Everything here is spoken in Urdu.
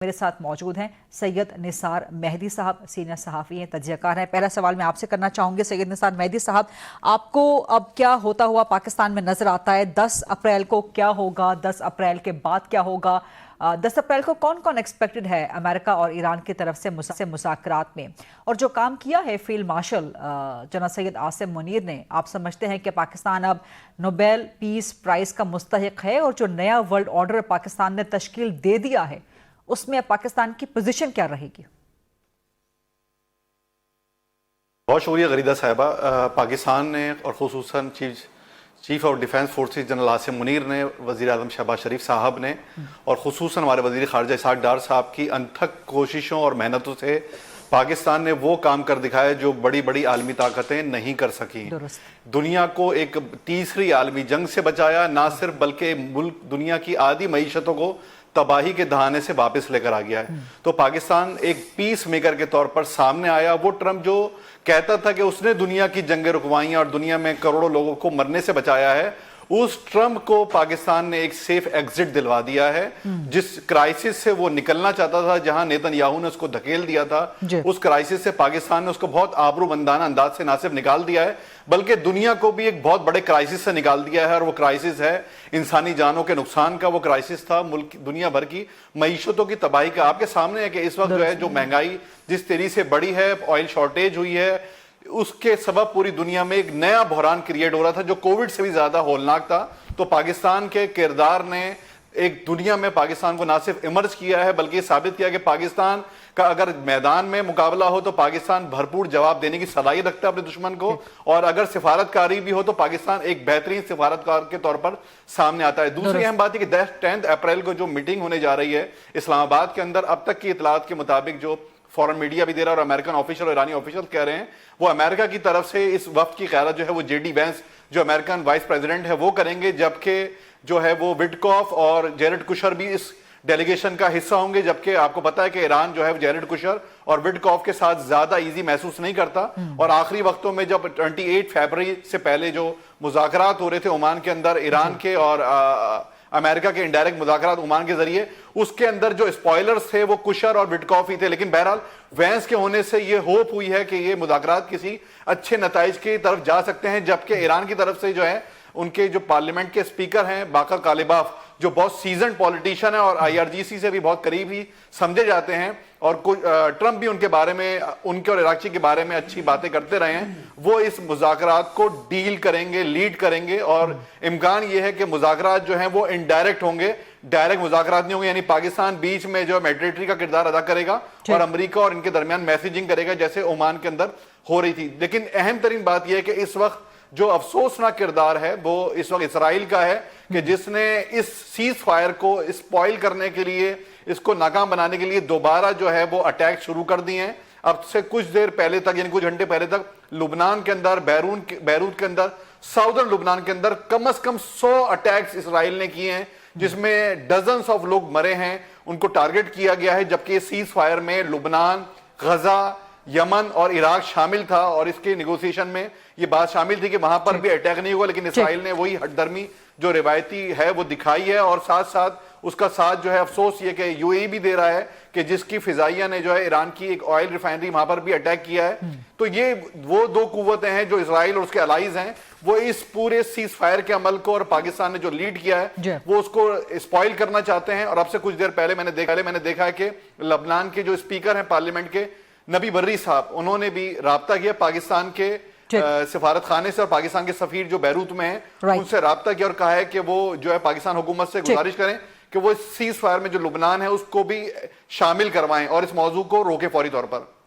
میرے ساتھ موجود ہیں سید نثار مہدی صاحب، سینئر صحافی ہیں، تجزیہ کار ہیں۔ پہلا سوال میں آپ سے کرنا چاہوں گی سید نثار مہدی صاحب، آپ کو اب کیا ہوتا ہوا پاکستان میں نظر آتا ہے؟ 10 اپریل کو کیا ہوگا؟ 10 اپریل کے بعد کیا ہوگا؟ 10 اپریل کو کون کون ایکسپیکٹڈ ہے امریکہ اور ایران کی طرف سے مذاکرات میں؟ اور جو کام کیا ہے فیلڈ مارشل جناب سید عاصم منیر نے، آپ سمجھتے ہیں کہ پاکستان اب نوبیل پیس پرائز کا مستحق ہے؟ اور جو نیا ورلڈ آرڈر پاکستان نے تشکیل دے دیا ہے اس میں پاکستان کی پوزیشن کیا رہے گی؟ بہت شکریہ غریدہ صاحبہ۔ پاکستان نے اور خصوصاً chief of defence forces general Asim Munir نے، وزیر اعظم شہباز شریف صاحب نے اور خصوصاً ہمارے وزیر خارجہ اسحاق ڈار صاحب کی انتھک کوششوں اور محنتوں سے پاکستان نے وہ کام کر دکھایا جو بڑی بڑی عالمی طاقتیں نہیں کر سکیں۔ دنیا کو ایک تیسری عالمی جنگ سے بچایا، نہ صرف بلکہ ملک دنیا کی آدھی معیشتوں کو تباہی کے دہانے سے واپس لے کر آ گیا ہے۔ تو پاکستان ایک پیس میکر کے طور پر سامنے آیا۔ وہ ٹرمپ جو کہتا تھا کہ اس نے دنیا کی جنگیں رکوائیں اور دنیا میں کروڑوں لوگوں کو مرنے سے بچایا ہے، اس ٹرمپ کو پاکستان نے ایک سیف ایگزٹ دلوا دیا ہے۔ جس کرائسس سے وہ نکلنا چاہتا تھا، جہاں نیتن یاہو نے اس کو دھکیل دیا تھا، اس کرائسس سے پاکستان نے اس کو بہت آبرومندانہ انداز سے نہ صرف نکال دیا ہے بلکہ دنیا کو بھی ایک بہت بڑے کرائسس سے نکال دیا ہے۔ اور وہ کرائسس ہے انسانی جانوں کے نقصان کا، وہ کرائسس تھا ملک دنیا بھر کی معیشتوں کی تباہی کا۔ آپ کے سامنے ہے کہ اس وقت جو ہے جو مہنگائی جس تیزی سے بڑھی ہے، آئل شارٹیج ہوئی ہے، اس کے سبب پوری دنیا میں ایک نیا بحران کریٹ ہو رہا تھا جو کووڈ سے بھی زیادہ ہولناک تھا۔ تو پاکستان کے کردار نے ایک دنیا میں پاکستان کو نہ صرف ایمرج کیا ہے بلکہ یہ ثابت کیا کہ پاکستان کا اگر میدان میں مقابلہ ہو تو پاکستان بھرپور جواب دینے کی صلاحیت رکھتا ہے اپنے دشمن کو، اور اگر سفارتکاری بھی ہو تو پاکستان ایک بہترین سفارتکار کے طور پر سامنے آتا ہے۔ دوسری اہم بات ہے کہ 10 اپریل کو جو میٹنگ ہونے جا رہی ہے اسلام آباد کے اندر، اب تک کی اطلاعات کے مطابق جو فورن میڈیا بھی دے رہا ہے اور امریکن آفیشل اور ایرانی آفیشل کہہ رہے ہیں، وہ امریکہ کی طرف سے اس وفد کی قیادت جو ہے وہ جے ڈی وینس جو امریکن وائس پریزیڈنٹ ہے وہ کریں گے، جبکہ جو ہے وہ وڈکوف اور جیرڈ کشر بھی اس ڈیلیگیشن کا حصہ ہوں گے۔ جبکہ آپ کو پتا ہے کہ ایران جو ہے جیرڈ کشر اور وڈکوف کے ساتھ زیادہ ایزی محسوس نہیں کرتا، اور آخری وقتوں میں جب 28 فروری سے پہلے جو مذاکرات ہو رہے تھے عمان کے اندر، ایران کے اور امریکہ کے انڈائریکٹ مذاکرات عمان کے ذریعے، اس کے اندر جو اسپوائلرز تھے وہ کشر اور وڈکوف ہی تھے۔ لیکن بہرحال وینس کے ہونے سے یہ ہوپ ہوئی ہے کہ یہ مذاکرات کسی اچھے نتائج کی طرف جا سکتے ہیں، جبکہ ایران کی طرف سے جو ہے ان کے جو پارلیمنٹ کے اسپیکر ہیں باقر کالباف، جو بہت سیزنڈ پولیٹیشین ہے اور آئی آر جی سی سے بھی بہت قریب ہی سمجھے جاتے ہیں، اور ٹرمپ بھی ان کے بارے میں، ان کے اور عراقچی کے بارے میں اچھی باتیں کرتے رہے ہیں، وہ اس مذاکرات کو ڈیل کریں گے، لیڈ کریں گے۔ اور امکان یہ ہے کہ مذاکرات جو ہیں وہ انڈائریکٹ ہوں گے، ڈائریکٹ مذاکرات نہیں ہوں گے، یعنی پاکستان بیچ میں جو میڈیٹری کا کردار ادا کرے گا اور امریکہ اور ان کے درمیان میسیجنگ کرے گا جیسے عمان کے اندر ہو رہی تھی۔ لیکن اہم ترین بات یہ ہے کہ اس وقت جو افسوسناک کردار ہے وہ اس وقت اسرائیل کا ہے کہ جس نے اس سیز فائر کو اسپوائل کرنے کے لیے، اس کو ناکام بنانے کے لیے دوبارہ جو ہے وہ اٹیک شروع کر دیے ہیں۔ اب سے کچھ دیر پہلے تک، یعنی کچھ گھنٹے پہلے تک لبنان کے اندر، بیروت کے اندر، ساؤدرن لبنان کے اندر کم از کم 100 اٹیکس اسرائیل نے کیے ہیں، جس میں ڈزنس آف لوگ مرے ہیں، ان کو ٹارگٹ کیا گیا ہے۔ جبکہ یہ سیز فائر میں لبنان، غزہ، یمن اور عراق شامل تھا، اور اس کے نیگوسیشن میں یہ بات شامل تھی کہ وہاں پر بھی اٹیک نہیں ہوا، لیکن اسرائیل نے وہی ہٹ درمی جو روایتی ہے وہ دکھائی ہے۔ اور ساتھ ساتھ اس کا ساتھ جو ہے افسوس یہ کہ یو اے ای بھی دے رہا ہے کہ جس کی فضائیہ نے جو ہے ایران کی ایک آئل ریفائنری وہاں پر بھی اٹیک کیا ہے۔ تو یہ وہ دو قوتیں ہیں جو اسرائیل اور اس کے الائز ہیں، وہ اس پورے سیز فائر کے عمل کو، اور پاکستان نے جو لیڈ کیا ہے وہ اس کو اسپوائل کرنا چاہتے ہیں۔ اور اب سے کچھ دیر پہلے میں نے دیکھا ہے کہ لبنان کے جو اسپیکر ہیں پارلیمنٹ کے، نبی بری صاحب، انہوں نے بھی رابطہ کیا پاکستان کے سفارت خانے سے، اور پاکستان کے سفیر جو بیروت میں ہیں ان سے رابطہ کیا اور کہا ہے کہ وہ جو ہے پاکستان حکومت سے گزارش کریں کہ وہ اس سیز فائر میں جو لبنان ہے اس کو بھی شامل کروائیں اور اس موضوع کو روکے فوری طور پر۔